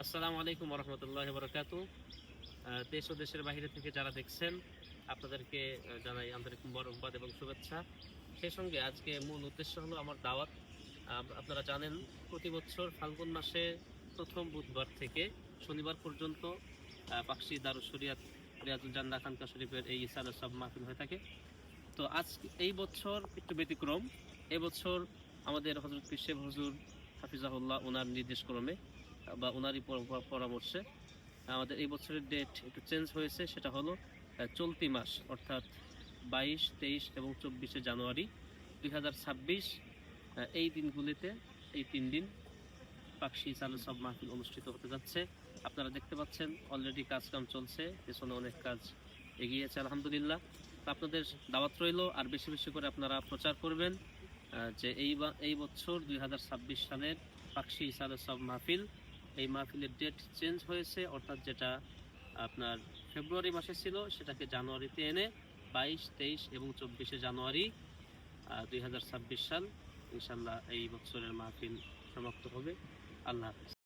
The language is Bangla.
আসসালামু আলাইকুম রহমতুল্লাহি বারাকাতু। দেশ ও দেশের বাইরে থেকে যারা দেখছেন আপনাদেরকে জানাই আন্তরিক মোবারকবাদ এবং শুভেচ্ছা। সেই সঙ্গে আজকে মূল উদ্দেশ্য হলো আমার দাওয়াত। আপনারা জানেন প্রতি বছর ফাল্গুন মাসে প্রথম বুধবার থেকে শনিবার পর্যন্ত পাকশি দারুস শরিয়াত রিয়াজুল জান্নাহ খানকা শরীফের এই ইসালে সব মাহফিল হয়ে থাকে। তো আজ এই বছর একটু ব্যতিক্রম। এবছর আমাদের হযরত পীর সাহেব হুজুর হাফিজাহুল্লাহ ওনার নির্দেশক্রমে বা ওনারই পরামর্শে আমাদের এই বছরের ডেট একটু চেঞ্জ হয়েছে। সেটা হলো চলতি মাস অর্থাৎ 22, 23 এবং 24শে জানুয়ারি 2026 এই দিনগুলিতে এই 3 দিন পাকশি ইসালে সব মাহফিল অনুষ্ঠিত হতে যাচ্ছে। আপনারা দেখতে পাচ্ছেন অলরেডি কাজকাম চলছে, পেছনে অনেক কাজ এগিয়েছে আলহামদুলিল্লাহ। আপনাদের দাওয়াত রইল, আর বেশি বেশি করে আপনারা প্রচার করবেন যে এই বছর 2026 সালের পাকশি ইসালে সব মাহফিল, এই মাহফিলের ডেট চেঞ্জ হয়েছে, অর্থাৎ যেটা আপনার ফেব্রুয়ারি মাসে ছিল সেটাকে জানুয়ারিতে এনে 22, 23 এবং 24শে জানুয়ারি 2026 সাল ইনশাল্লাহ এই বছরের মাহফিল সমাপ্ত হবে। আল্লাহ হাফেজ।